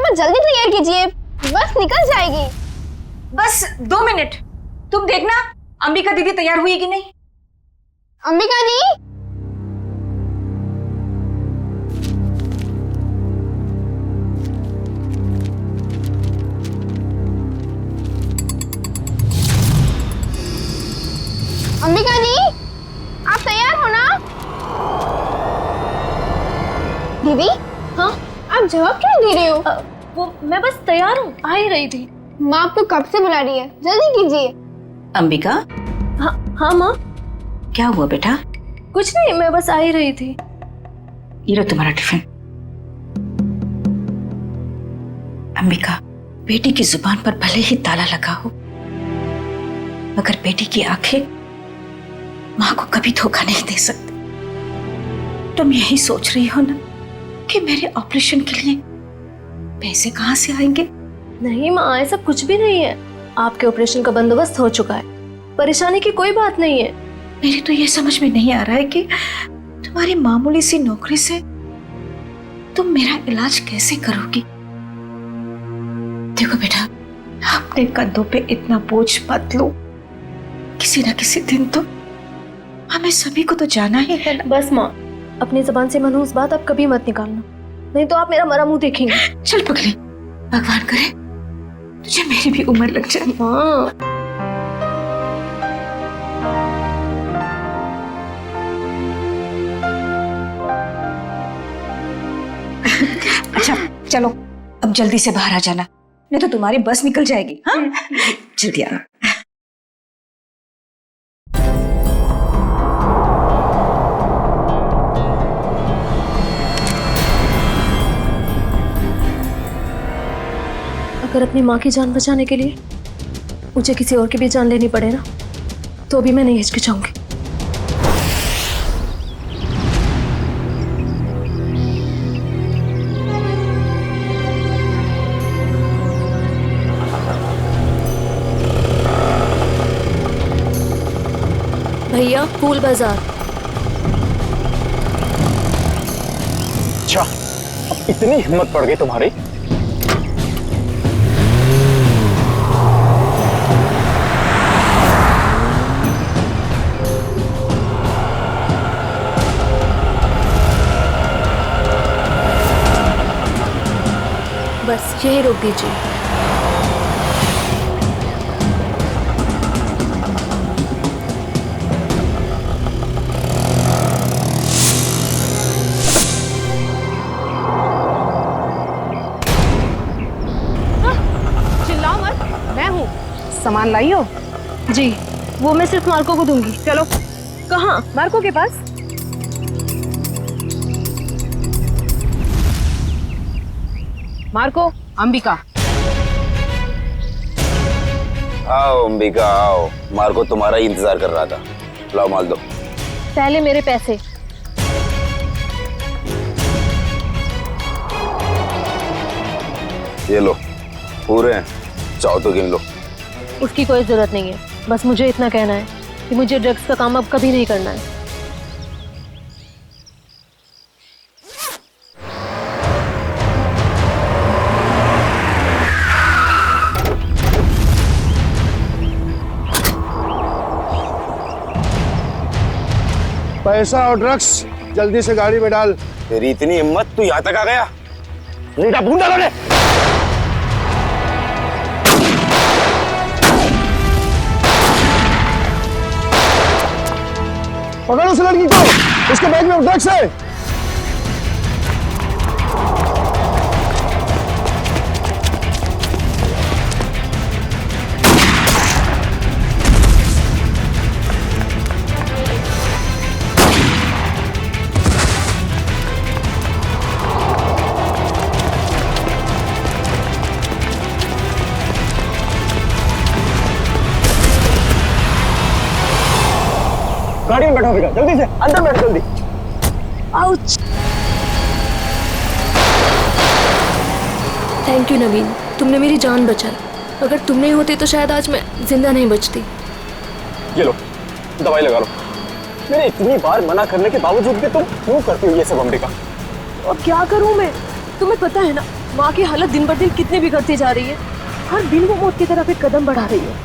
फटाफट जल्दी तैयार कीजिए, बस निकल जाएगी। बस 2 मिनट, तुम देखना अंबिका दीदी तैयार हुई कि नहीं। अंबिका दी, अंबिका दी, आप तैयार हो ना? दीदी, हाँ आप जवाब क्यों दे रहे हो? वो मैं बस तैयार हूँ, आ ही रही थी। माँ आपको कब से बुला रही है, जल्दी कीजिए। अंबिका, हाँ माँ, क्या हुआ बेटा? कुछ नहीं, मैं बस आ ही रही थी। ये लो तुम्हारा टिफिन। अंबिका, बेटी की जुबान पर भले ही ताला लगा हो, मगर बेटी की आंखें माँ को कभी धोखा नहीं दे सकती। तुम यही सोच रही हो ना कि मेरे ऑपरेशन के लिए पैसे कहाँ से आएंगे? नहीं माँ, ऐसा कुछ भी नहीं है। आपके ऑपरेशन का बंदोबस्त हो चुका है, परेशानी की कोई बात नहीं है। मेरी तो ये समझ में नहीं आ रहा है कि तुम्हारी मामूली सी नौकरी से तुम मेरा इलाज कैसे करोगी। देखो बेटा, अपने कंधों पे इतना बोझ मत लो। किसी ना किसी दिन तो हमें सभी को तो जाना ही है ना। बस माँ, अपनी जबान से मनहूस बात आप कभी मत निकालना, नहीं तो आप मेरा मरा मुंह देखेंगे। चल पगली, भगवान करे तुझे मेरी भी उम्र लग जाए। हाँ अच्छा चलो, अब जल्दी से बाहर आ जाना, नहीं तो तुम्हारी बस निकल जाएगी। हाँ जल्दी आना। अगर अपनी माँ की जान बचाने के लिए मुझे किसी और की भी जान लेनी पड़े ना, तो भी मैं नहीं हिचकिचाऊंगी। भैया, फूल बाजार। अच्छा, अब इतनी हिम्मत पड़ गई तुम्हारी? बस यही रोक दीजिए। चिल्लाओ मत, मैं हूँ। सामान लाई हो? जी, वो मैं सिर्फ मार्को को दूंगी। चलो। कहाँ? मार्को के पास। मार्को, अंबिका। आओ अंबिका आओ, मार्को तुम्हारा ही इंतजार कर रहा था। लाओ माल दो। पहले मेरे पैसे। ये लो, पूरे हैं, चाहो तो गिन लो। उसकी कोई जरूरत नहीं है, बस मुझे इतना कहना है कि मुझे ड्रग्स का काम अब कभी नहीं करना है। पैसा और ड्रग्स जल्दी से गाड़ी में डाल। तेरी इतनी हिम्मत, तू यहाँ तक आ गया? रीटा ढूंढ डालो ने। पकड़ उस लड़की को, उसके बैग में ड्रग्स है। गाड़ी में बैठो बेटा, जल्दी से अंदर बैठो जल्दी। आउच! थैंक यू नवीन, तुमने मेरी जान बचाई। अगर तुम नहीं होते तो शायद आज मैं जिंदा नहीं बचती। ये लो, दवाई लगा लो। मैंने इतनी बार मना करने के बावजूद भी तुम क्यों करती हो ये सब अंबिका? और क्या करूं मैं? तुम्हें पता है ना, माँ की हालत दिन ब दिन कितनी बिगड़ती जा रही है। हर दिन वो मौत की तरफ एक कदम बढ़ा रही है।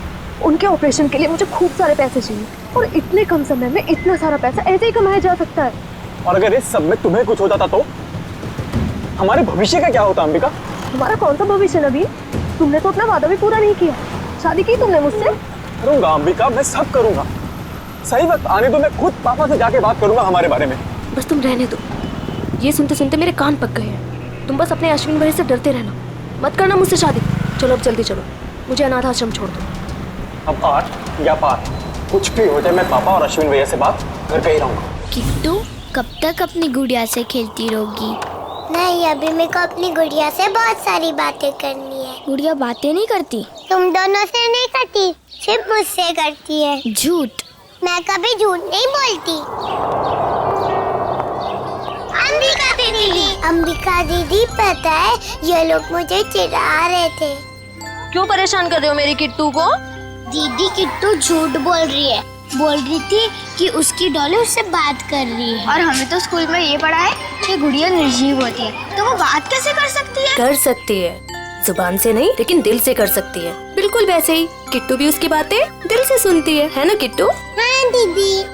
उनके ऑपरेशन के लिए मुझे खूब सारे पैसे चाहिए और इतने कम समय में इतना सारा पैसा ऐसे ही कमाया जा सकता है। और अगर इस सब में तुम्हें कुछ हो जाता तो हमारे भविष्य का क्या होता अंबिका? तुम्हारा कौन सा भविष्य नवीन? तुमने तो अपना वादा भी पूरा नहीं किया। शादी की तुमने मुझसे? करूंगा अंबिका, मैं सब करूंगा। सही वक्त आने दो, मैं खुद पापा से जाके बात करूंगा हमारे बारे में। बस तुम रहने दो। ये सुनते सुनते मेरे कान पक गए हैं। तुम बस अपने अश्विन भाई से डरते रहना, मत करना मुझसे शादी। चलो अब जल्दी चलो, मुझे अनाथ आश्रम छोड़ दो। अब 8 या 5 कुछ भी हो जाए, मैं पापा और अश्विन भैया से बात करके ही रहूंगा। किट्टू कब तक अपनी गुड़िया से खेलती रहोगी? नहीं, अभी मेरे को अपनी गुड़िया से बहुत सारी बातें करनी है। गुड़िया बातें नहीं करती? तुम दोनों से नहीं करती, सिर्फ मुझसे करती है। झूठ। मैं कभी झूठ नहीं बोलती। अंबिका दीदी पता है ये लोग मुझे चिढ़ा रहे थे। क्यों परेशान कर रहे हो मेरी किट्टू को? दीदी किट्टू झूठ बोल रही है। बोल रही थी कि उसकी डॉली उससे बात कर रही है। और हमें तो स्कूल में ये पढ़ा है कि गुड़िया निर्जीव होती है, तो वो बात कैसे कर सकती है? कर सकती है, जुबान से नहीं लेकिन दिल से कर सकती है। बिल्कुल वैसे ही किट्टू भी उसकी बातें दिल से सुनती है ना किट्टू? हाँ दीदी।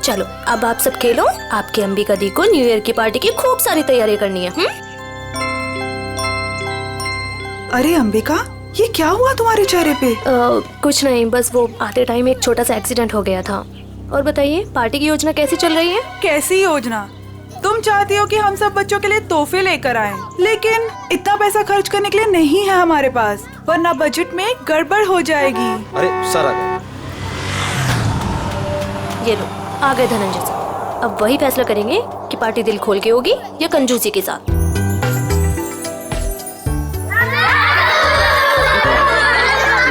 चलो अब आप सब खेलो। आपकी अंबिका दी को न्यू ईयर की पार्टी की खूब सारी तैयारी करनी है। अरे अंबिका, ये क्या हुआ तुम्हारे चेहरे पे? कुछ नहीं, बस वो आते टाइम एक छोटा सा एक्सीडेंट हो गया था। और बताइए पार्टी की योजना कैसी चल रही है? कैसी योजना? तुम चाहती हो कि हम सब बच्चों के लिए तोहफे लेकर आएं, लेकिन इतना पैसा खर्च करने के लिए नहीं है हमारे पास, वरना बजट में गड़बड़ हो जाएगी। अरे सर आ गए। ये लो आ गए धनंजय सर। अब वही फैसला करेंगे कि पार्टी दिल खोल के होगी या कंजूसी के साथ।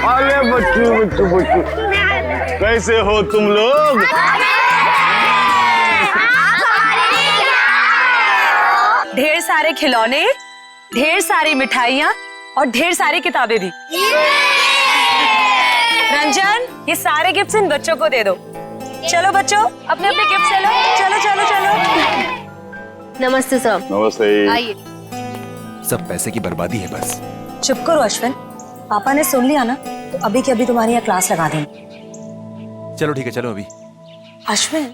अरे बच्चू कैसे हो तुम लोग? ढेर सारे खिलौने, ढेर सारी मिठाइयाँ और ढेर सारी किताबें भी। रंजन, ये सारे गिफ्ट्स इन बच्चों को दे दो। चलो बच्चों, अपने अपने गिफ्ट ले लो। चलो चलो चलो। नमस्ते सर। नमस्ते। आइए। सब पैसे की बर्बादी है बस। चुप करो अश्विन, पापा ने सुन लिया ना तो अभी के अभी तुम्हारी यहाँ क्लास लगा देंगे। चलो ठीक है, चलो अभी। अश्विन,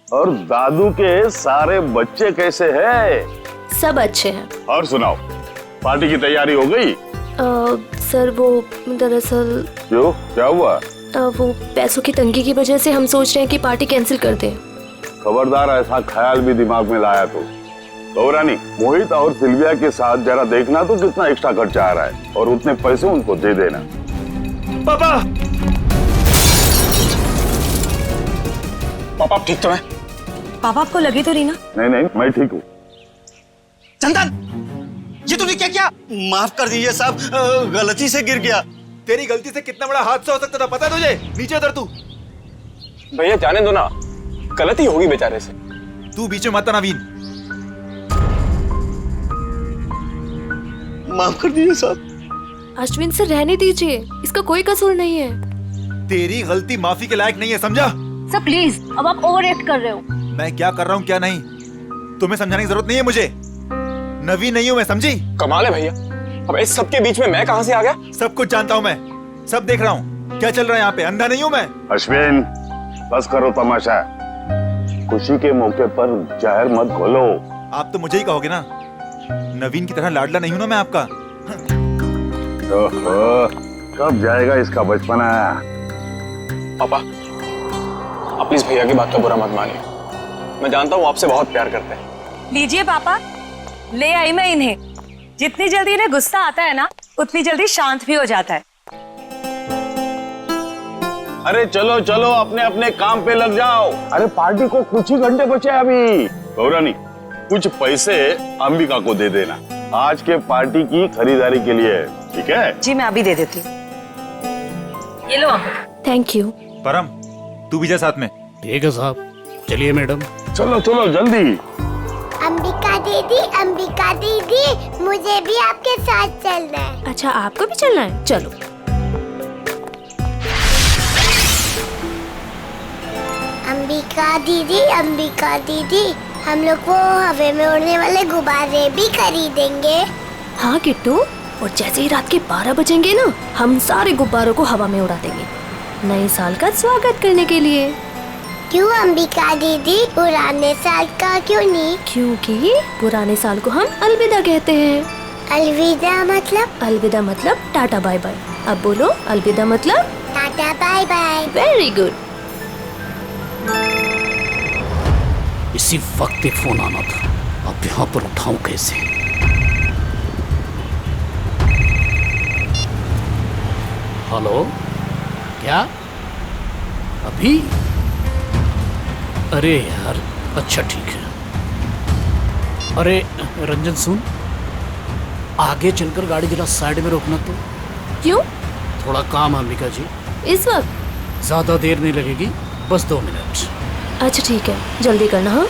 और दादू के सारे बच्चे कैसे हैं? सब अच्छे हैं। और सुनाओ, पार्टी की तैयारी हो गई? सर वो दरअसल क्यों, क्या हुआ? वो पैसों की तंगी की वजह से हम सोच रहे हैं कि पार्टी कैंसिल कर दें। खबरदार ऐसा ख्याल भी दिमाग में लाया तो रानी, मोहित और सिल्विया के साथ जरा देखना तो कितना एक्स्ट्रा खर्चा आ रहा है, और उतने पैसे उनको दे देना। पापा पापा ठीक तो है? पापा आपको लगी तो रही ना? नहीं, मैं ठीक हूँ। चंदन, ये तूने क्या किया? माफ कर दीजिए साहब, गलती से गिर गया। तेरी गलती से कितना बड़ा हादसा हो सकता था पता है तुझे? नीचे उतर तू। भैया जाने दो ना, गलती होगी बेचारे से। तू बीच में मत आना नवीन। माफ कर दीजिए साहब। अश्विन से रहने दीजिए, इसका कोई कसूर नहीं है। तेरी गलती माफी के लायक नहीं है, समझा? सर प्लीज, अब आप ओवर एक्ट कर रहे हो। मैं क्या कर रहा हूँ क्या नहीं, तुम्हें समझाने की जरूरत नहीं है मुझे। नवीन नहीं हूँ मैं, समझी? कमाल है भैया, अब इस सब के बीच में मैं कहां से आ गया? सब कुछ जानता हूँ मैं, सब देख रहा हूँ क्या चल रहा है यहाँ पे। अंधा नहीं हूँ मैं। अश्विन, बस करो तमाशा। खुशी के मौके पर जहर मत घोलो। आप तो मुझे ही कहोगे ना, नवीन की तरह लाडला नहीं हूँ ना मैं आपका। ओहो, कब जाएगा इसका बचपना? पापा आप प्लीज भैया की बात का बुरा मत मानिए, मैं जानता हूँ आपसे बहुत प्यार करते हैं। लीजिए पापा, ले आई मैं इन्हें। जितनी जल्दी इन्हें गुस्सा आता है ना, उतनी जल्दी शांत भी हो जाता है। अरे चलो चलो, अपने अपने काम पे लग जाओ। अरे पार्टी को कुछ ही घंटे बचे अभी। गौरानी, कुछ पैसे अंबिका को दे देना, आज के पार्टी की खरीदारी के लिए, ठीक है? जी मैं अभी दे देती हूँ। ये लो अंबिका। Thank you. परम, तू भी जा साथ में। ठीक है साहब, चलिए मैडम। चलो चलो जल्दी। अंबिका दीदी, मुझे भी आपके साथ चलना है। अच्छा आपको भी चलना है, चलो। अंबिका दीदी, हम लोग वो हवा में उड़ने वाले गुब्बारे भी खरीदेंगे। हाँ किट्टू, और जैसे ही रात के 12 बजेंगे ना, हम सारे गुब्बारों को हवा में उड़ा देंगे नए साल का स्वागत करने के लिए। क्यों अंबिका दीदी, पुराने साल का क्यों नहीं? क्योंकि पुराने साल को हम अलविदा कहते हैं। अलविदा मतलब? अलविदा मतलब टाटा बाय बाय। अब बोलो अलविदा मतलब tata bye bye. Very good. इसी वक्त एक फोन आना था, अब यहाँ पर उठाऊं कैसे? हेलो, क्या अभी? अरे यार, अच्छा ठीक है। अरे रंजन सुन, आगे चलकर गाड़ी जरा साइड में रोकना तो। क्यों? थोड़ा काम है अंबिका जी। इस वक्त? ज्यादा देर नहीं लगेगी, बस 2 मिनट। अच्छा ठीक है, जल्दी करना। हाँ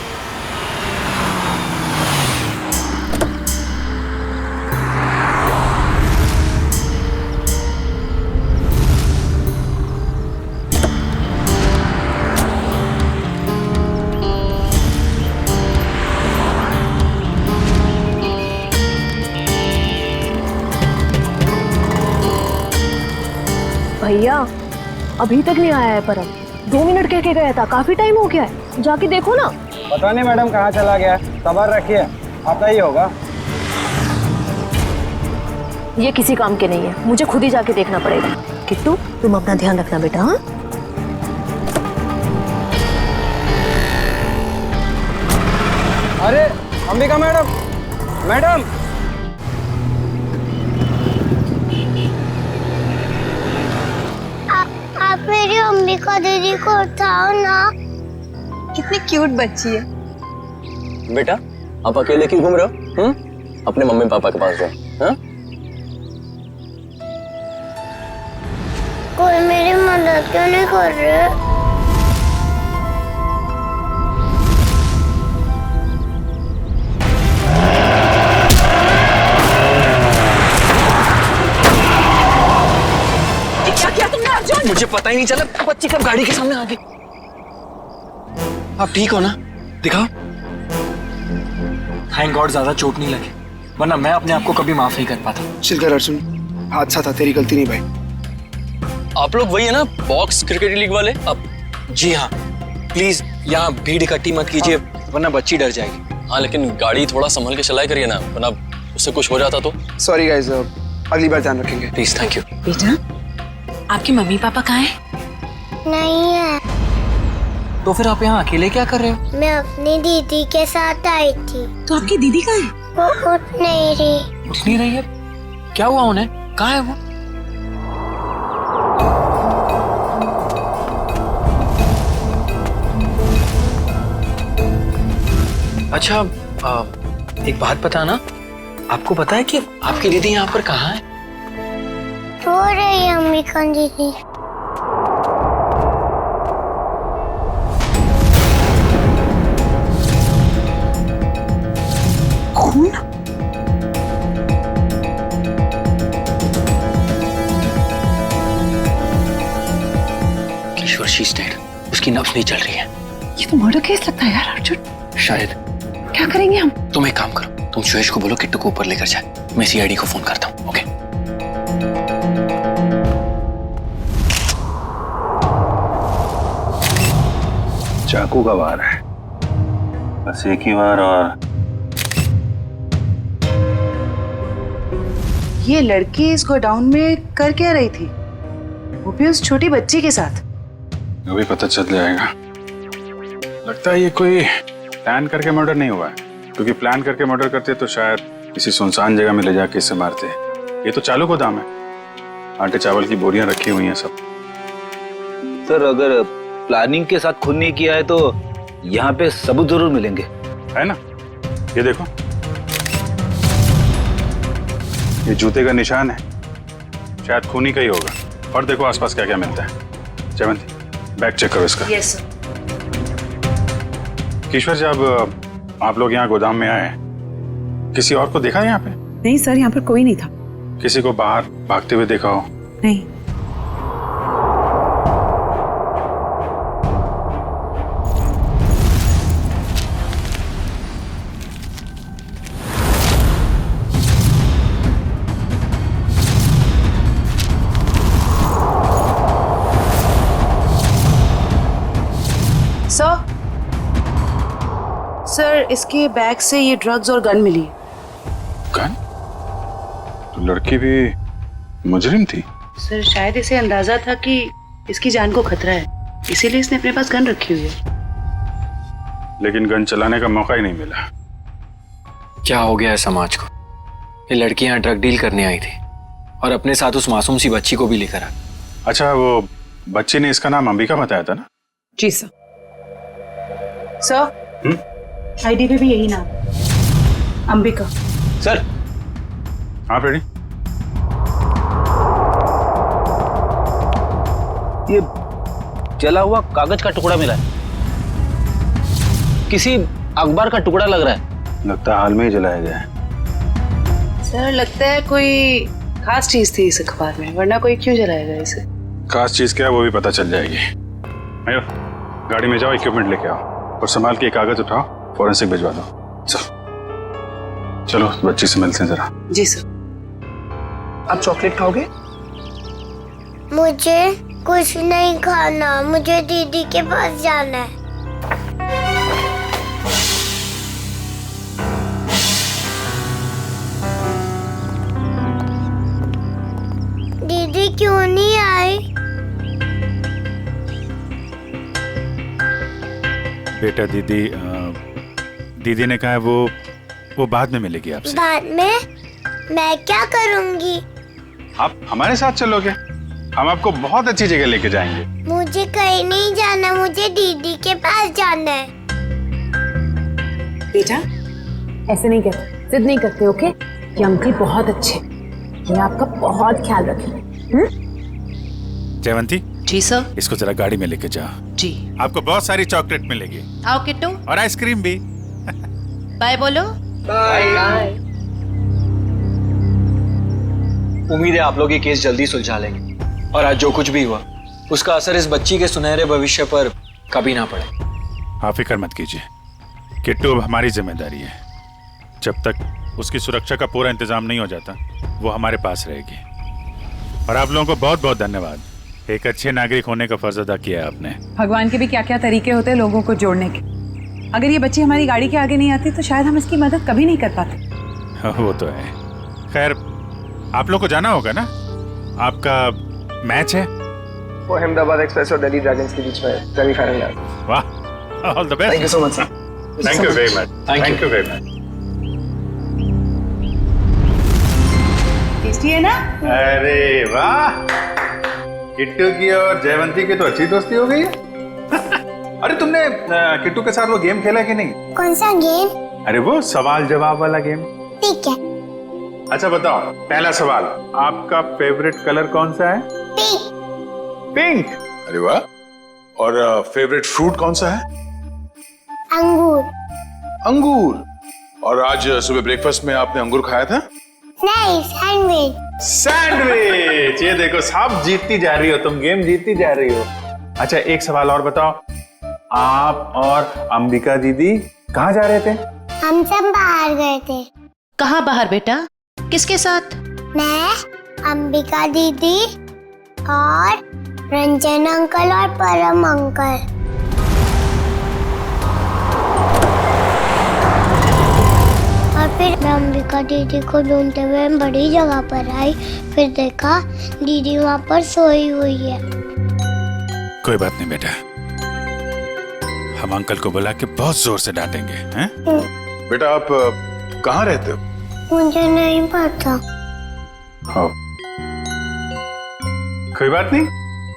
भैया, अभी तक नहीं आया है परम। 2 मिनट कह के गया था, काफी टाइम हो गया है, जाके देखो ना। पता नहीं मैडम कहाँ चला गया, सबर रखिए, आता ही होगा। ये किसी काम के नहीं है, मुझे खुद ही जाके देखना पड़ेगा। किट्टू, तुम अपना ध्यान रखना बेटा। हाँ अरे अंबिका मैडम, मैडम आप मेरी अंबिका दीदी को उठाओ ना। कितनी क्यूट बच्ची है। बेटा, आप अकेले क्यों घूम रहे हो? अपने मम्मी पापा के पास जाओ। हाँ? कोई मेरी मदद क्यों नहीं कर रहे? क्या किया तुमने अर्जुन? मुझे पता ही नहीं चला, बच्ची कब गाड़ी के सामने आ गई। आप ठीक हो ना? दिखाओ। थैंक गॉड ज्यादा चोट नहीं लगी, वरना मैं अपने आप को कभी माफ नहीं कर पाता। चिल कर अर्जुन, हादसा था, तेरी गलती नहीं भाई। आप लोग वही है ना, बॉक्स क्रिकेट लीग वाले? अब जी हाँ, प्लीज यहाँ भीड़ इकट्ठी मत कीजिए, वरना बच्ची डर जाएगी। हाँ, लेकिन गाड़ी थोड़ा संभल के चलाया करिए ना, वरना उससे कुछ हो जाता तो। सॉरी गाइस, अगली बार ध्यान रखेंगे। Please, thank you. बेटा, आपकी मम्मी पापा कहाँ हैं? नहीं है। तो फिर आप यहाँ अकेले क्या कर रहे हो? मैं अपनी दीदी के साथ आई थी। तो आपकी दीदी कहाँ है? वो उठ नहीं रही। उठ नहीं रही है? क्या हुआ उन्हें? कहाँ है वो? अच्छा, एक बात बताना, आपको पता है कि आपकी दीदी यहाँ पर कहाँ है? रो रही है अंबिका दीदी। खून? किशोर, शी इज डेड। उसकी नब्ज नहीं चल रही है। ये तो मर्डर केस लगता है यार अर्जुन। शायद। क्या करेंगे हम? तुम एक काम करो, तुम सुरेश को बोलो किट्टू को ऊपर लेकर जाए, मैं सीआईडी को फोन करता हूँ। ओके? चाकू का वार है, बस एक ही बार। और ये लड़की इस गोडाउन में कर क्या रही थी, वो भी उस छोटी बच्ची के साथ? वो भी पता चल जाएगा। लगता है ये कोई प्लान करके मर्डर नहीं हुआ है, क्योंकि प्लान करके मर्डर करते तो शायद किसी सुनसान जगह में ले जाके इसे मारते। ये तो चालू गोदाम है, आटे चावल की बोरियां रखी हुई हैं सब। सर, अगर प्लानिंग के साथ खून नहीं किया है तो यहाँ पे सबूत जरूर मिलेंगे, है ना? ये देखो, ये जूते का निशान है, शायद खूनी का ही होगा। और देखो आसपास क्या क्या मिलता है। जयवंती, बैग चेक करो इसका। Yes sir. ईश्वर, जब आप लोग यहाँ गोदाम में आए, किसी और को देखा है यहाँ पे? नहीं सर, यहाँ पर कोई नहीं था। किसी को बाहर भागते हुए देखा हो? नहीं। इसके बैग से ये ड्रग्स और गन मिली। गन? तो लड़की भी मुजरिम थी? सर शायद इसे अंदाजा था कि इसकी जान को खतरा है, इसीलिए इसने अपने पास गन रखी हुई है। लेकिन गन चलाने का मौका ही नहीं मिला। क्या हो गया है समाज को? ये लड़की यहाँ ड्रग डील करने आई थी और अपने साथ उस मासूम सी बच्ची को भी लेकर आ। अच्छा, वो बच्चे ने इसका नाम अंबिका बताया था ना? जी सर। सर आईडी पे भी यही नाम, अंबिका। सर। हाँ रेडी। ये जला हुआ कागज का टुकड़ा मिला है, किसी अखबार का टुकड़ा लग रहा है। लगता है हाल में ही जलाया गया है। सर लगता है कोई खास चीज थी इस अखबार में, वरना कोई क्यों जलाएगा इसे। खास चीज क्या है वो भी पता चल जाएगी। आयो, गाड़ी में जाओ, इक्विपमेंट लेके आओ और संभाल के कागज उठाओ, फॉरेंसिक भिजवा दो। चलो बच्ची से मिलते हैं जरा। जी सर। आप चॉकलेट खाओगे? मुझे कुछ नहीं खाना, मुझे दीदी के पास जाना है। दीदी क्यों नहीं आई? बेटा दीदी ने कहा है वो बाद में मिलेगी आपसे। बाद में? मैं क्या करूंगी? आप हमारे साथ चलोगे, हम आपको बहुत अच्छी जगह लेके जाएंगे। मुझे कहीं नहीं जाना, मुझे दीदी के पास जाना है। बेटा ऐसे नहीं कहते, जिद नहीं करते, ओके? ये अंकल बहुत अच्छे, ये आपका बहुत ख्याल रखेंगे। जयवंती। जी सर। इसको जरा गाड़ी में लेके जाओ। जी। आपको बहुत सारी चॉकलेट मिलेगी। आओ किट्टू। और आइसक्रीम भी। बाय बोलो। बाय। उम्मीद है आप लोग ये केस जल्दी सुलझा लेंगे और आज जो कुछ भी हुआ उसका असर इस बच्ची के सुनहरे भविष्य पर कभी ना पड़े। आप फिक्र मत कीजिए, किट्टू अब हमारी जिम्मेदारी है। जब तक उसकी सुरक्षा का पूरा इंतजाम नहीं हो जाता वो हमारे पास रहेगी। और आप लोगों को बहुत बहुत धन्यवाद, एक अच्छे नागरिक होने का फर्ज अदा किया है आपने। भगवान के भी क्या क्या तरीके होते हैं लोगों को जोड़ने के। अगर ये बच्ची हमारी गाड़ी के आगे नहीं आती तो शायद हम इसकी मदद कभी नहीं कर पाते। वो तो है। खैर आप लोग को जाना होगा ना, आपका मैच है। वो अहमदाबाद एक्सप्रेस और दिल्ली ड्रैगन्स के बीच में सेमीफाइनल। वाह, all the best. Thank you so much sir. Thank you very much. Thank you very much. Tasty है ना? अरे वाह, किट्टू की और जयवंती की तो अच्छी दोस्ती हो गई है। अरे तुमने किट्टू के साथ वो गेम खेला कि नहीं? कौन सा गेम? अरे वो सवाल जवाब वाला गेम। ठीक है। अच्छा बताओ, पहला सवाल, आपका फेवरेट कलर कौन सा है? पिंक। पिंक? अरे वाह। और फेवरेट फ्रूट कौन सा है? अंगूर। अंगूर। और आज सुबह ब्रेकफास्ट में आपने अंगूर खाया था? नहीं, सैंडविच। सैंडविच। ये देखो सब जीतती जा रही हो, तुम गेम जीतती जा रही हो। अच्छा एक सवाल और बताओ, आप और अंबिका दीदी कहाँ जा रहे थे? हम सब बाहर गए थे। कहाँ बाहर बेटा? किसके साथ? मैं, अंबिका दीदी और रंजन अंकल और परम अंकल। और फिर मैं अंबिका दीदी को ढूंढते हुए बड़ी जगह पर आई, फिर देखा दीदी वहाँ पर सोई हुई है। कोई बात नहीं बेटा, हम अंकल को बुला के बहुत जोर से डांटेंगे, हैं? बेटा आप कहाँ रहते हो? मुझे नहीं पता। हाँ। कोई बात नहीं,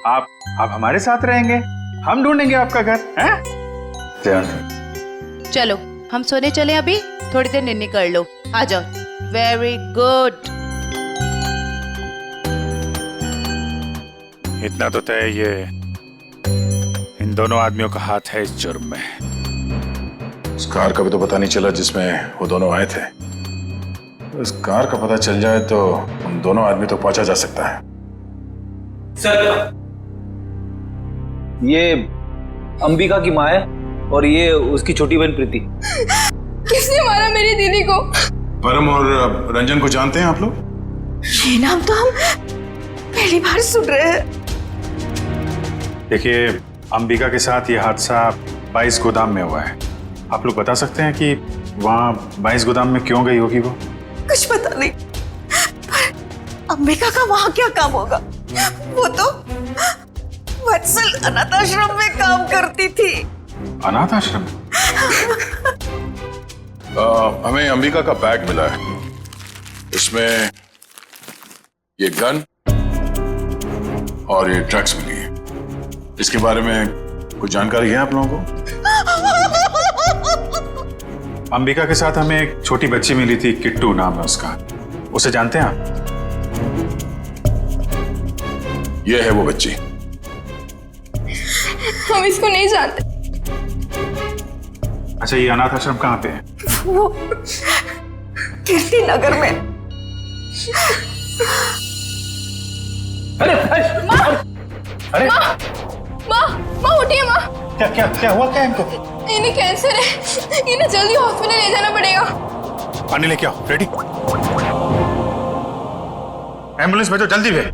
आप हमारे साथ रहेंगे, हम ढूंढेंगे आपका घर, हैं? चलो हम सोने चले, अभी थोड़ी देर निन्नी कर लो, आ जाओ। Very good. इतना तो तय, ये इन दोनों आदमियों का हाथ है इस जुर्म में। उस कार का भी तो पता नहीं चला जिसमें वो दोनों आए थे। इस कार का पता चल जाए तो उन दोनों आदमी तो पहुंचा जा सकता है। सर ये अंबिका की माँ है और ये उसकी छोटी बहन प्रीति। किसने मारा मेरी दीदी को? परम और रंजन को जानते हैं आप लोग? ये नाम तो हम पहली बार सुन रहे हैं। देखिए अंबिका के साथ ये हादसा 22 गोदाम में हुआ है। आप लोग बता सकते हैं कि वहाँ 22 गोदाम में क्यों गई होगी वो? कुछ पता नहीं, पर अंबिका का वहाँ क्या काम होगा? वो तो वत्सल अनाथ आश्रम में काम करती थी। अनाथ आश्रम? हमें अंबिका का बैग मिला है, इसमें ये गन और ये ड्रग्स मिली है। इसके बारे में कुछ जानकारी है आप लोगों को? अंबिका के साथ हमें एक छोटी बच्ची मिली थी, किट्टू नाम है उसका, उसे जानते हैं आप? ये है वो बच्ची। हम इसको नहीं जानते। अच्छा, ये अनाथ आश्रम कहाँ पे है? वो कीर्ति नगर में। अरे अरे माँ उठिए माँ। क्या क्या क्या हुआ क्या इनको? इन्हें कैंसर है, इन्हें जल्दी हॉस्पिटल ले जाना पड़ेगा। पानी लेके आओ। रेडी? एम्बुलेंस भेजो जल्दी भेज।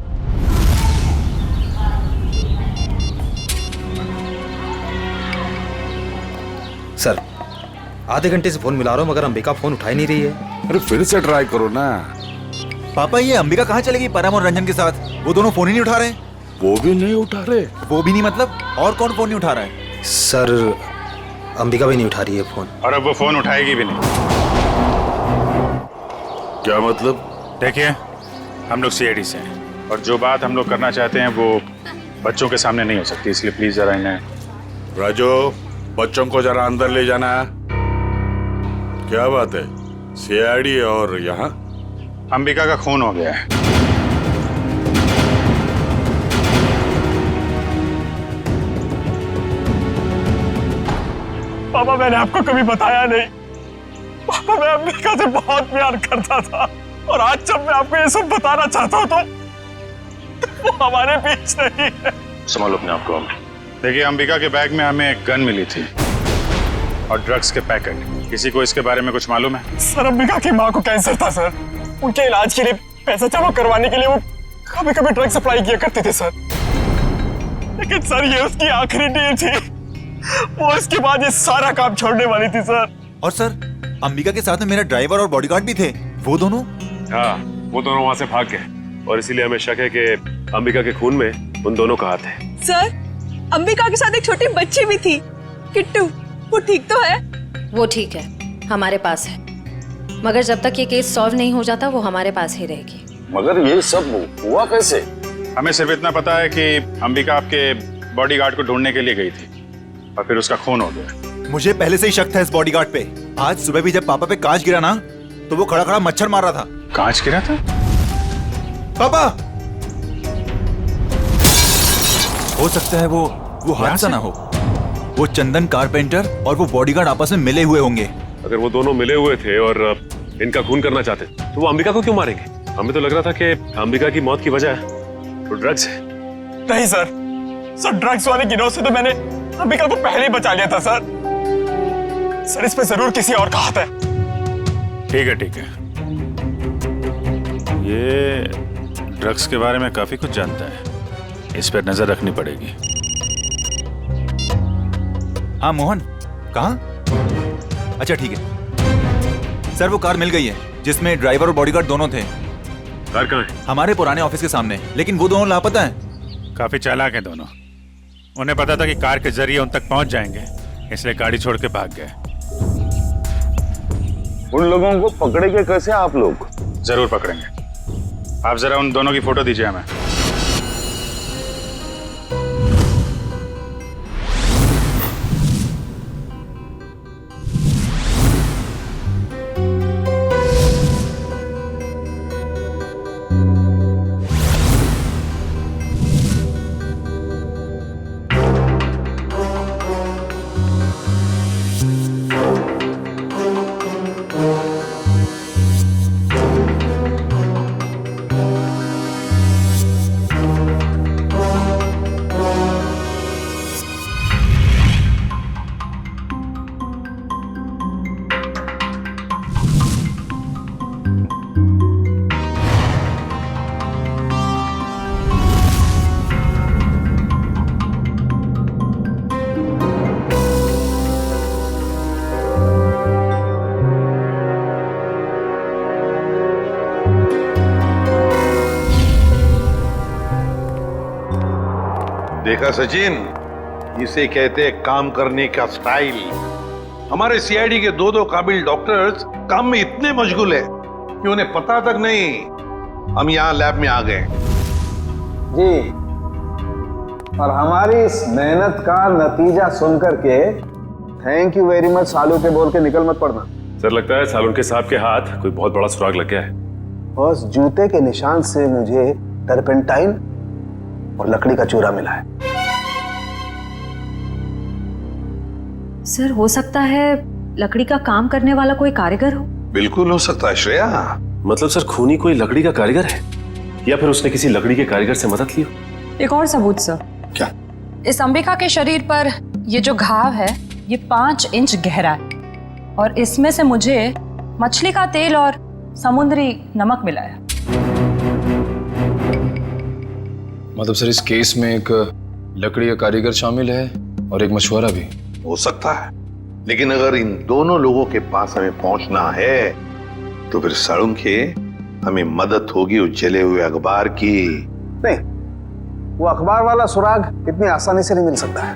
सर, आधे घंटे से फोन मिला रहा हूँ मगर अंबिका फोन उठा ही नहीं रही है। अरे फिर से ट्राई करो ना। पापा, ये अंबिका कहाँ चली गई परम और रंजन के साथ? वो दोनों फोन ही नहीं उठा रहे। वो भी नहीं उठा रहे? वो भी नहीं मतलब? और कौन फोन नहीं उठा रहा है? सर, अंबिका भी नहीं उठा रही है फोन। और अब वो फोन उठाएगी भी नहीं। क्या मतलब? देखिए, हम लोग सीआईडी से हैं और जो बात हम लोग करना चाहते हैं वो बच्चों के सामने नहीं हो सकती, इसलिए प्लीज जरा इन्हें। राजू, बच्चों को जरा अंदर ले जाना। क्या बात है? सीआईडी और यहाँ? अंबिका का खून हो गया है। पापा, मैंने आपको कभी बताया नहीं। पापा, मैं अंबिका से बहुत प्यार करता था और आज जब मैं आपको ये सब बताना चाहता हूँ तो वो हमारे बीच नहीं है। संभालो अपने आप को। देखिए, अंबिका के बैग में हमें एक गन मिली थी और ड्रग्स के पैकेट। किसी को इसके बारे में कुछ मालूम है? सर, अंबिका की माँ को कैंसर था सर। उनके इलाज के लिए पैसा जमा करवाने के लिए वो कभी कभी ड्रग सप्लाई किया करते थे सर। लेकिन सर, ये उसकी आखिरी डील थी। वो इसके बाद ये सारा काम छोड़ने वाली थी सर। और सर, अंबिका के साथ में मेरा ड्राइवर और बॉडीगार्ड भी थे, वो दोनों? हाँ, वो दोनों वहाँ से भाग गए और इसीलिए हमें शक है कि अंबिका के खून में उन दोनों का हाथ है। सर, अंबिका के साथ एक छोटी बच्ची भी थी, किट्टू। वो ठीक तो है? वो ठीक है, हमारे पास है, मगर जब तक ये केस सॉल्व नहीं हो जाता वो हमारे पास ही रहेगी। मगर ये सब हुआ कैसे? हमें सिर्फ इतना पता है कि अंबिका आपके बॉडीगार्ड को ढूंढने के लिए गई थी और फिर उसका खून हो गया। मुझे पहले से ही शक था इस बॉडीगार्ड पे। आज सुबह भी जब पापा पे कांच गिरा ना, तो वो खड़ा खड़ा मच्छर मार रहा था। कांच गिरा था? पापा, हो सकता है वो हादसा ना हो। वो चंदन कारपेंटर और वो बॉडीगार्ड आपस में मिले हुए होंगे। अगर वो दोनों मिले हुए थे और इनका खून करना चाहते तो वो अंबिका को क्यों मारेंगे? हमें तो लग रहा था कि अंबिका की मौत की वजह तो ड्रग्स है। नहीं सर, ड्रग्स वाले गिरोह से तो मैंने अंबिका को पहले ही बचा लिया था सर। सर, इस पे जरूर किसी और का हाथ है। ठीक है, ठीक है। ये ड्रग्स के बारे में काफी कुछ जानता है, इस पर नजर रखनी पड़ेगी। हाँ मोहन, कहाँ? अच्छा ठीक है सर, वो कार मिल गई है जिसमें ड्राइवर और बॉडीगार्ड दोनों थे। कार कहाँ है? हमारे पुराने ऑफिस के सामने, लेकिन वो दोनों लापता हैं। काफी चालाक हैं दोनों। उन्हें पता था कि कार के जरिए उन तक पहुंच जाएंगे, इसलिए गाड़ी छोड़ के भाग गए। उन लोगों को पकड़ेंगे कैसे आप लोग? जरूर पकड़ेंगे। आप जरा उन दोनों की फोटो दीजिए हमें। देखा सचिन, इसे कहते हैं काम करने का स्टाइल। हमारे सीआईडी के दो काबिल डॉक्टर्स काम में इतने मशगूल है कि उन्हें पता तक नहीं हम यहाँ लैब में आ गए। जी, और हमारी इस मेहनत का नतीजा सुनकर के थैंक यू वेरी मच सालू के बोल के निकल मत पड़ना। सर लगता है सालुंके साहब के हाथ कोई बहुत बड़ा सुराग लग गया है। बस जूते के निशान से मुझे टर्पेंटाइन और लकड़ी का चूरा मिला है। सर हो सकता है लकड़ी का काम करने वाला कोई कारीगर हो। बिल्कुल हो सकता है श्रेया। मतलब सर खूनी कोई लकड़ी का कारीगर है या फिर उसने किसी लकड़ी के कारीगर से मदद ली हो? एक और सबूत सर। क्या? इस अंबिका के शरीर पर ये जो घाव है ये 5 इंच गहरा है और इसमें से मुझे मछली का तेल और समुद्री नमक मिला है। मतलब सर इस केस में एक लकड़ी का कारीगर शामिल है और एक मछुआरा भी हो सकता है, लेकिन अगर इन दोनों लोगों के पास हमें पहुंचना है तो फिर सालुंखे हमें मदद होगी उस जले हुए अखबार की। नहीं, वो अखबार वाला सुराग इतनी आसानी से नहीं मिल सकता है।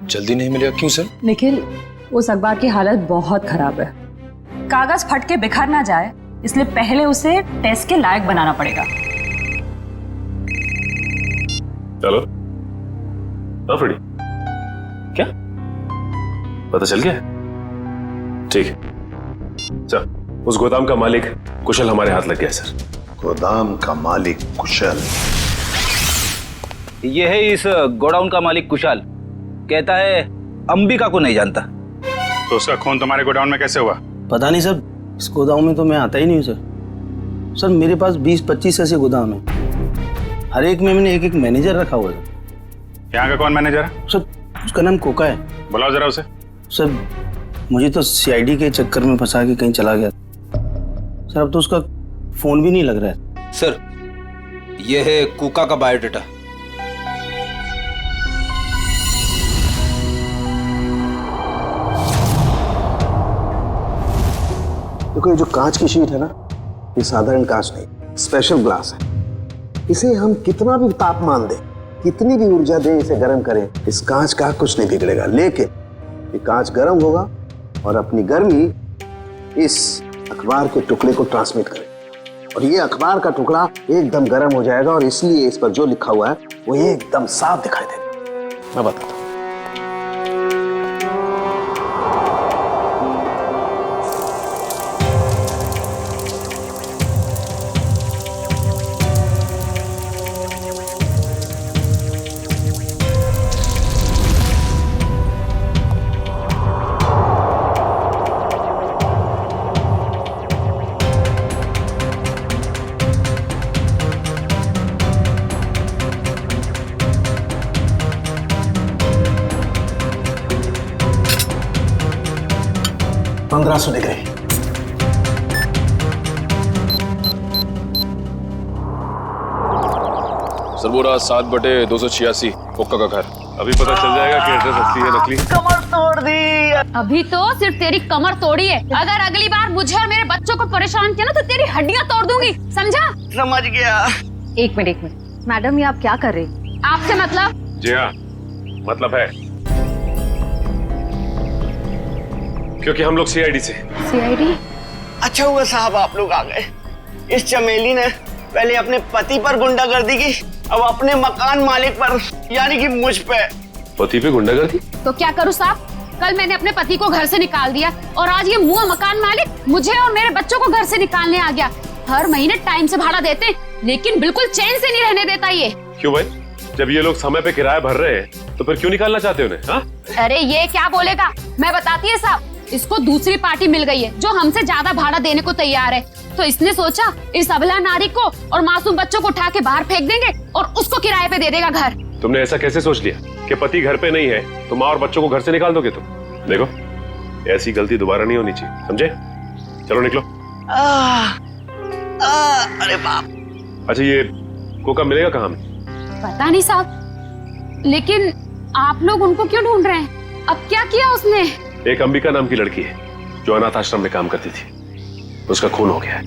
जल्दी नहीं मिलेगा? क्यों सर? निखिल, उस अखबार की हालत बहुत खराब है। कागज फट के बिखर ना जाए इसलिए पहले उसे टेस्ट के लायक बनाना पड़ेगा। चलो। हाँ फ्रेडी, क्या पता चल गया? ठीक है, चल। उस गोदाम का मालिक कुशल हमारे हाथ लग गया सर। गोदाम का मालिक कुशल? ये है इस गोडाउन का मालिक कुशाल। कहता है अंबिका को नहीं जानता। तो उसका खून तुम्हारे गोडाउन में कैसे हुआ? पता नहीं सर, इस गोदाम में तो मैं आता ही नहीं हूँ सर। सर मेरे पास 20-25 ऐसे गोदाम है, हर एक में मैंने एक मैनेजर रखा हुआ है। यहाँ का कौन मैनेजर है? सर उसका नाम कोका है। बुलाओ जरा उसे। सर मुझे तो सीआईडी के चक्कर में फंसा के कहीं चला गया सर, अब तो उसका फोन भी नहीं लग रहा है। सर ये है कोका का बायोडाटा। देखो ये जो कांच की शीट है ना, ये साधारण कांच नहीं, स्पेशल ग्लास है। इसे हम कितना भी तापमान दें, कितनी भी ऊर्जा दें, इसे गर्म करें, इस कांच का कुछ नहीं बिगड़ेगा। लेकिन ये कांच गर्म होगा और अपनी गर्मी इस अखबार के टुकड़े को ट्रांसमिट करेगा और ये अखबार का टुकड़ा एकदम गर्म हो जाएगा और इसलिए इस पर जो लिखा हुआ है वो एकदम साफ दिखाई देगा। मैं बताता हूँ। $1500 डिग्री। सरबोरा 7/286 कोका का घर। अभी पता चल जाएगा कि एड्रेस असली है नकली। कमर तोड़ दी। अभी तो सिर्फ तेरी कमर तोड़ी है, अगर अगली बार मुझे और मेरे बच्चों को परेशान किया ना तो तेरी हड्डियां तोड़ दूंगी, समझा? समझ गया। एक मिनट मैडम, ये आप क्या कर रहे हैं? आपसे मतलब? जी हाँ, मतलब है, क्योंकि हम लोग सीआईडी से। सीआईडी? अच्छा हुआ साहब आप लोग आ गए। इस चमेली ने पहले अपने पति पर गुंडागर्दी की, अब अपने मकान मालिक पर, यानी कि मुझ पे। पति पे गुंडागर्दी? तो क्या करूँ साहब? कल मैंने अपने पति को घर से निकाल दिया और आज ये मुआ मकान मालिक मुझे और मेरे बच्चों को घर से निकालने आ गया। हर महीने टाइम से भाड़ा देते लेकिन बिल्कुल चैन से नहीं रहने देता ये। क्यों भाई? जब ये लोग समय पे किराया भर रहे हैं तो फिर क्यों निकालना चाहते उन्हें? हाँ? अरे ये क्या बोलेगा, मैं बताती है साहब, इसको दूसरी पार्टी मिल गई है जो हमसे ज्यादा भाड़ा देने को तैयार है, तो इसने सोचा इस अबला नारी को और मासूम बच्चों को उठा के बाहर फेंक देंगे और उसको किराए पे दे देगा घर। तुमने ऐसा कैसे सोच लिया कि पति घर पे नहीं है तो माँ और बच्चों को घर से निकाल दोगे तुम? देखो ऐसी गलती दोबारा नहीं होनी चाहिए, समझे? चलो निकलो। अरे बाप। अच्छा ये कोका मिलेगा कहाँ? पता नहीं साहब, लेकिन आप लोग उनको क्यों ढूंढ रहे हैं? अब क्या किया उसने? एक अंबिका नाम की लड़की है जो अनाथ आश्रम में काम करती थी, उसका खून हो गया है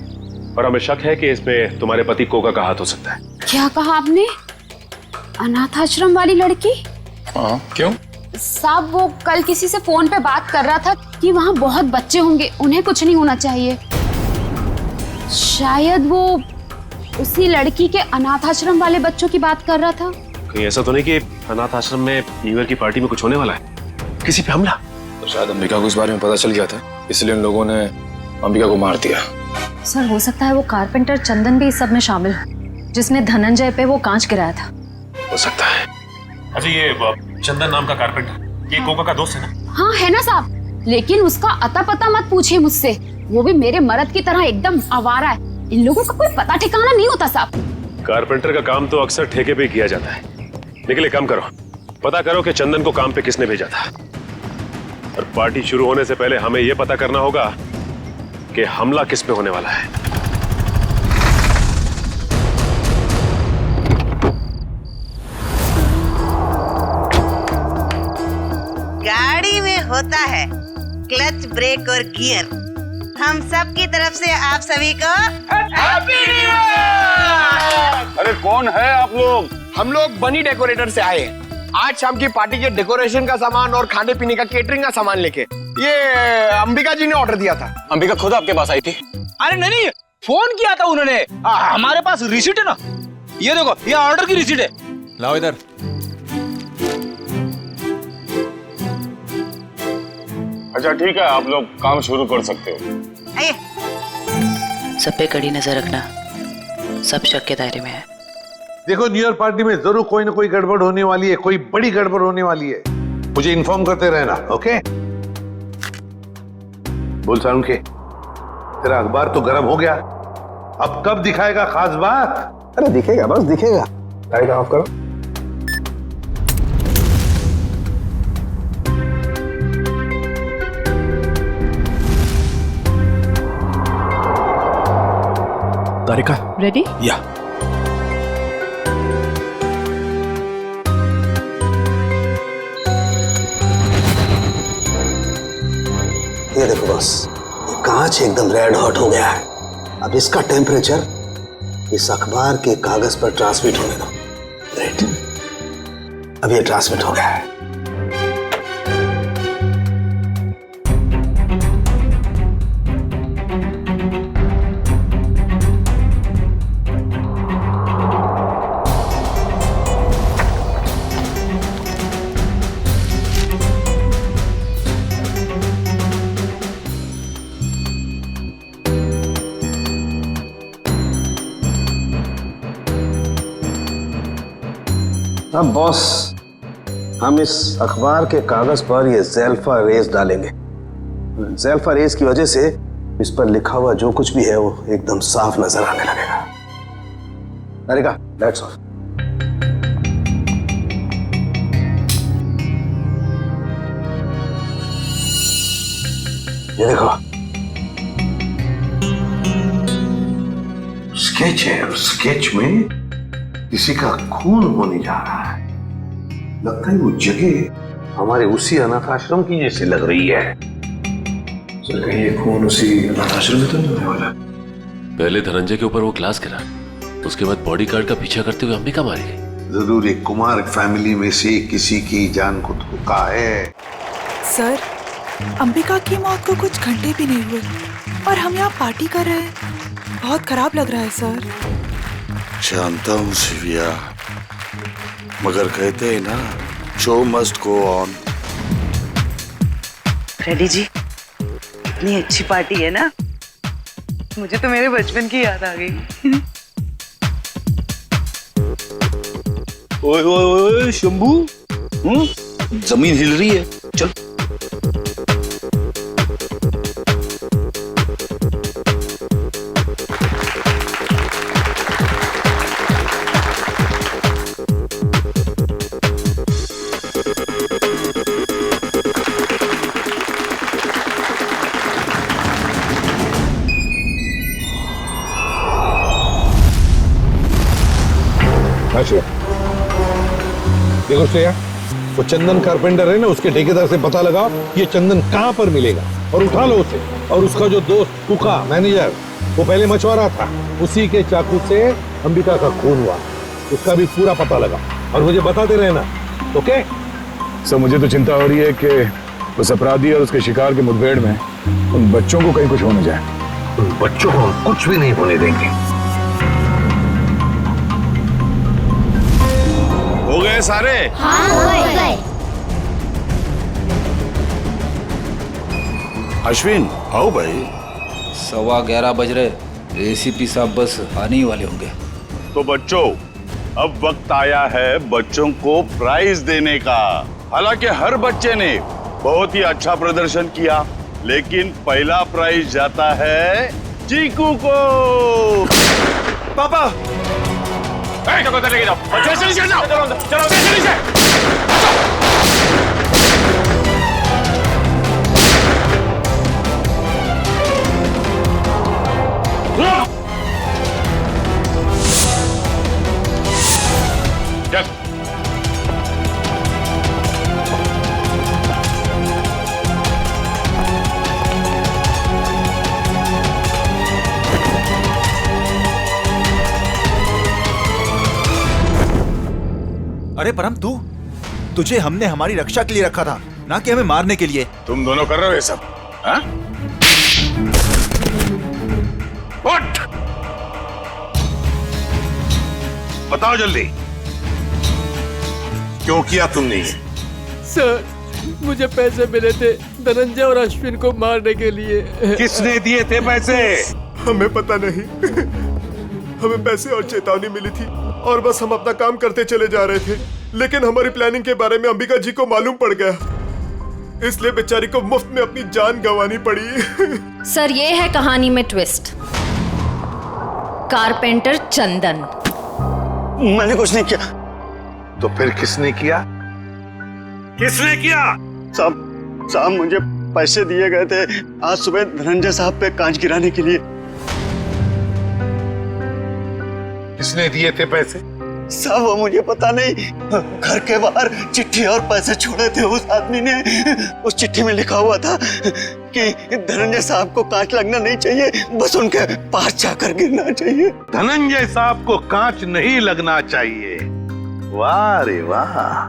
और हमें शक है कि इसमें तुम्हारे पति कोका का हाथ हो सकता है। क्या कहा आपने? अनाथ आश्रम वाली लड़की? क्यों? साहब वो कल किसी से फोन पे बात कर रहा था कि वहाँ बहुत बच्चे होंगे, उन्हें कुछ नहीं होना चाहिए। शायद वो उसी लड़की के अनाथ आश्रम वाले बच्चों की बात कर रहा था। कहीं ऐसा तो नहीं कि अनाथ आश्रम में न्यू ईयर की पार्टी में कुछ होने वाला है, किसी पे हमला? तो शायद अंबिका को इस बारे में पता चल गया था, इसलिए उन लोगों ने अंबिका को मार दिया। सर हो सकता है वो कारपेंटर चंदन भी इस सब में शामिल हो, जिसने धनंजय पे वो कांच गिराया था। हो सकता है। अच्छा ये चंदन नाम का कारपेंटर, ये कोका का दोस्त है ना? हाँ है ना साहब, लेकिन उसका अता पता मत पूछिए मुझसे, वो भी मेरे मर्द की तरह एकदम आवारा है। इन लोगों का कोई पता ठिकाना नहीं होता साहब। कारपेंटर का काम तो अक्सर ठेके पे किया जाता है, लेकिन एक काम करो, पता करो कि चंदन को काम पे किसने भेजा था। और पार्टी शुरू होने से पहले हमें यह पता करना होगा कि हमला किस पे होने वाला है। गाड़ी में होता है क्लच, ब्रेक और गियर। हम सब की तरफ से आप सभी को हैप्पी न्यू ईयर। अरे कौन है आप लोग? हम लोग बनी डेकोरेटर से आए हैं। आज शाम की पार्टी के डेकोरेशन का सामान और खाने पीने का केटरिंग का सामान लेके। ये अंबिका जी ने ऑर्डर दिया था। अंबिका खुद आपके पास आई थी? अरे नहीं, फोन किया था उन्होंने। हमारे पास रिसीट है ना, ये देखो, ये ऑर्डर की रिसीट है। लाओ इधर। अच्छा ठीक है, आप लोग काम शुरू कर सकते हो। सब पे कड़ी नजर रखना, सब शक के दायरे में है। देखो न्यू ईयर पार्टी में जरूर कोई ना कोई गड़बड़ होने वाली है, कोई बड़ी गड़बड़ होने वाली है। मुझे इन्फॉर्म करते रहना, ओके? बोल सारुण के, तेरा अखबार तो गर्म हो गया, अब कब दिखाएगा खास बात? अरे दिखेगा, बस दिखेगा। लाइट ऑफ करो। तारिका रेडी? या। ये देखो बस, ये कांच एकदम रेड हॉट हो गया है। अब इसका टेम्परेचर इस अखबार के कागज पर ट्रांसमिट होने दो। ग्रेट, अब ये ट्रांसमिट हो गया है। अब बॉस, हम इस अखबार के कागज पर ये ज़ेल्फा रेस डालेंगे। ज़ेल्फा रेस की वजह से इस पर लिखा हुआ जो कुछ भी है वो एकदम साफ नजर आने लगेगा। तारिका, लाइट्स ऑफ। ये देखो, स्केच है और स्केच में किसी का खून होने जा रहा है। लगता है वो जगह हमारे उसी अनाथ आश्रम की जैसी लग रही है। चल कहीं ये खून उसी अनाथ आश्रम में तो नहीं होने वाला? पहले धनंजय के ऊपर वो ग्लास गिरा, तो उसके बाद बॉडीगार्ड का पीछा करते हुए अंबिका मारी गई। जरूर एक कुमार फैमिली में से किसी की जान को धोखा है। सर, अंबिका की मौत को कुछ घंटे भी नहीं हुए और हम यहाँ पार्टी कर रहे हैं। बहुत खराब लग रहा है सर। जानता हूँ शिविया, मगर कहते हैं ना, show must go on. Ready जी, इतनी अच्छी पार्टी है ना, मुझे तो मेरे बचपन की याद आ गई। ओए ओए ओए शंभू, जमीन हिल रही है, चल। देखो श्रेया, वो चंदन कारपेंटर है ना, उसके ठेकेदार से पता लगाओ ये चंदन कहाँ पर मिलेगा और उठा लो उसे। और उसका जो दोस्त टुका मैनेजर, वो पहले मछुआरा था, उसी के चाकू से अंबिका का खून हुआ, उसका भी पूरा पता लगा। और मुझे बताते रहना, ओके? सर मुझे तो चिंता हो रही है कि उस अपराधी और उसके शिकार के मुठभेड़ में उन बच्चों को कहीं कुछ हो न जाए। उन बच्चों को हम कुछ भी नहीं होने देंगे। हो गए सारे? हाँ, हो गए। अश्विन आओ भाई। 11:15 बज रहे, एसीपी साहब बस आने ही वाले होंगे। तो बच्चों, अब वक्त आया है बच्चों को प्राइज देने का। हालांकि हर बच्चे ने बहुत ही अच्छा प्रदर्शन किया, लेकिन पहला प्राइज जाता है चीकू को। पापा लेके जाओ, जैसे नीचे जाओ, चलो जैसे नीचे। अरे परम, तुझे हमने हमारी रक्षा के लिए रखा था, ना कि हमें मारने के लिए। तुम दोनों कर रहे हो ये सब, हाँ? उठ! बताओ जल्दी, क्यों किया तुमने ये? सर, मुझे पैसे मिले थे धनंजय और अश्विन को मारने के लिए। किसने दिए थे पैसे? हमें पता नहीं। हमें पैसे और चेतावनी मिली थी और बस हम अपना काम करते चले जा रहे थे, लेकिन हमारी प्लानिंग के बारे में अंबिका जी को मालूम पड़ गया, इसलिए बेचारी को मुफ्त में अपनी जान गंवानी पड़ी। सर, ये है कहानी में ट्विस्ट। कारपेंटर चंदन। मैंने कुछ नहीं किया। तो फिर किसने किया? किसने किया? साहब मुझे पैसे दिए गए थे आज सुबह धनंजय साहब पे कांच गिराने के लिए। किसने दिए थे पैसे? साहब वो मुझे पता नहीं, घर के बाहर चिट्ठी और पैसे छोड़े थे उस आदमी ने। उस चिट्ठी में लिखा हुआ था कि धनंजय साहब को कांच लगना नहीं चाहिए, बस उनके पास जाकर गिरना चाहिए। धनंजय साहब को कांच नहीं लगना चाहिए। वाह रे वाह,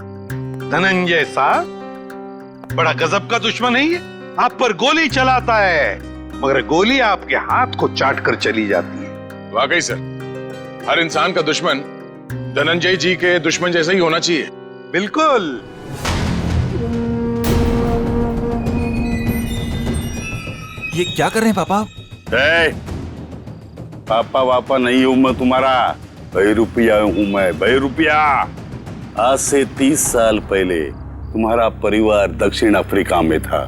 धनंजय साहब बड़ा गजब का दुश्मन है ये। आप पर गोली चलाता है, मगर गोली आपके हाथ को चाट कर चली जाती है। वाकई सर, हर इंसान का दुश्मन धनंजय जी के दुश्मन जैसा ही होना चाहिए। बिल्कुल। ये क्या कर रहे हैं पापा? पापा वापा नहीं हूं मैं तुम्हारा, बहरूपिया हूं मैं, बहरूपिया। आज से 30 साल पहले तुम्हारा परिवार दक्षिण अफ्रीका में था।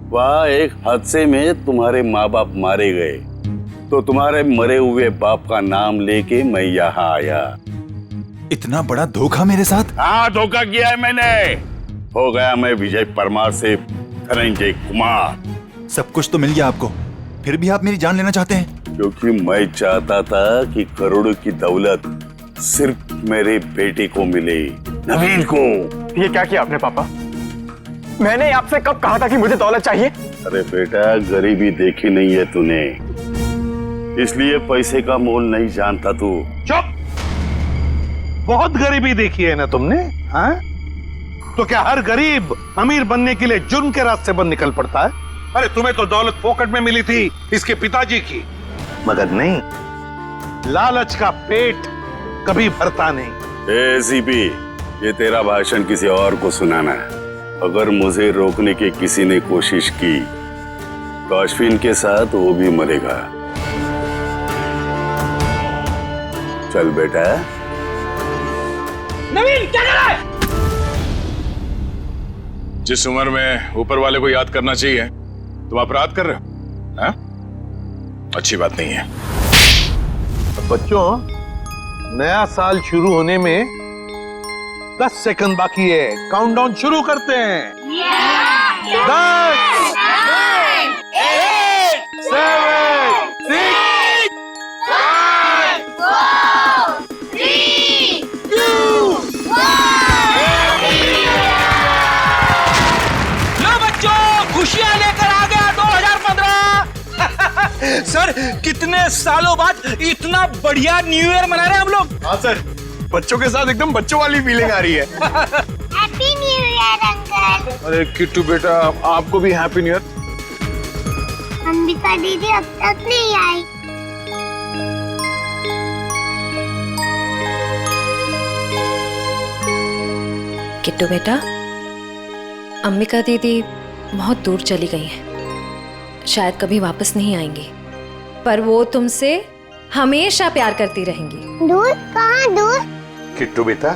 वहाँ एक हादसे में तुम्हारे माँ बाप मारे गए, तो तुम्हारे मरे हुए बाप का नाम लेके मैं यहाँ आया। इतना बड़ा धोखा मेरे साथ? हाँ, धोखा किया है मैंने। हो गया मैं विजय परमार से धनंजय कुमार। सब कुछ तो मिल गया आपको, फिर भी आप मेरी जान लेना चाहते हैं? क्योंकि मैं चाहता था कि करोड़ों की दौलत सिर्फ मेरे बेटे को मिले, नवीन को। ये क्या किया आपने पापा? मैंने आपसे कब कहा था कि मुझे दौलत चाहिए? अरे बेटा, गरीबी देखी नहीं है तूने, इसलिए पैसे का मोल नहीं जानता तू। चुप! बहुत गरीबी देखी है ना तुमने, हाँ? तो क्या हर गरीब अमीर बनने के लिए जुर्म के रास्ते पर निकल पड़ता है? अरे तुम्हें तो दौलत फोकट में मिली थी इसके पिताजी की, मगर नहीं, लालच का पेट कभी भरता नहीं। एसीपी, ये तेरा भाषण किसी और को सुनाना है। अगर मुझे रोकने की किसी ने कोशिश की तो अश्विन के साथ वो भी मरेगा। चल बेटा। नवीन क्या कर रहा है? जिस उम्र में ऊपर वाले को याद करना चाहिए तुम अपराध कर रहे हो, हाँ? अच्छी बात नहीं है। बच्चों, नया साल शुरू होने में 10 सेकंड बाकी है। काउंटडाउन शुरू करते हैं। 10, 9, 8, 7, 6, 5, 4, 3, 2, 1। लो बच्चों, खुशियां लेकर आ गया 2015। सर, कितने सालों बाद इतना बढ़िया न्यू ईयर मना रहे हैं हम लोग। हाँ सर, बच्चों के साथ एकदम बच्चों वाली फीलिंग आ रही है। Happy new year uncle. अरे किट्टू बेटा, आपको भी हैप्पी न्यू ईयर। अंबिका दीदी अब तक नहीं आई। किट्टू बेटा, अंबिका दीदी बहुत दूर चली गई हैं। शायद कभी वापस नहीं आएंगी, पर वो तुमसे हमेशा प्यार करती रहेंगी। दूर? कहाँ दूर? किट्टू बेटा,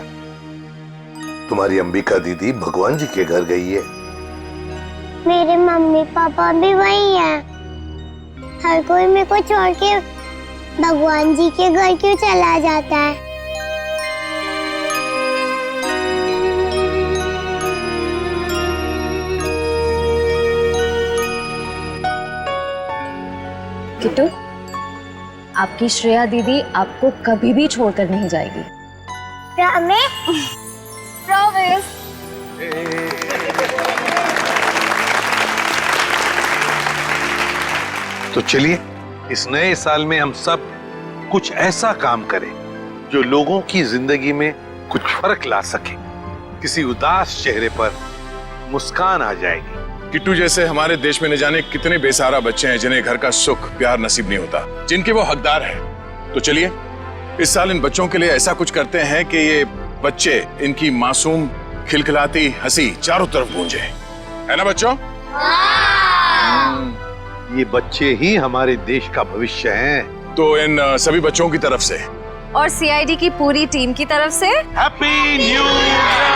तुम्हारी अंबिका दीदी भगवान जी के घर गई है। मेरे मम्मी पापा भी वही हैं। हर कोई मेरे को छोड़ के भगवान जी के घर क्यों चला जाता है? किट्टू, आपकी श्रेया दीदी आपको कभी भी छोड़कर नहीं जाएगी। प्रॉमिस। तो चलिए इस नए साल में हम सब कुछ ऐसा काम करें जो लोगों की जिंदगी में कुछ फर्क ला सके। किसी उदास चेहरे पर मुस्कान आ जाएगी। किट्टू जैसे हमारे देश में न जाने कितने बेसहारा बच्चे हैं जिन्हें घर का सुख प्यार नसीब नहीं होता, जिनके वो हकदार हैं। तो चलिए इस साल इन बच्चों के लिए ऐसा कुछ करते हैं कि ये बच्चे, इनकी मासूम खिलखिलाती हंसी चारों तरफ गूंजे, है ना बच्चों? ये बच्चे ही हमारे देश का भविष्य हैं। तो इन सभी बच्चों की तरफ से और सीआईडी की पूरी टीम की तरफ से हैप्पी न्यू ईयर।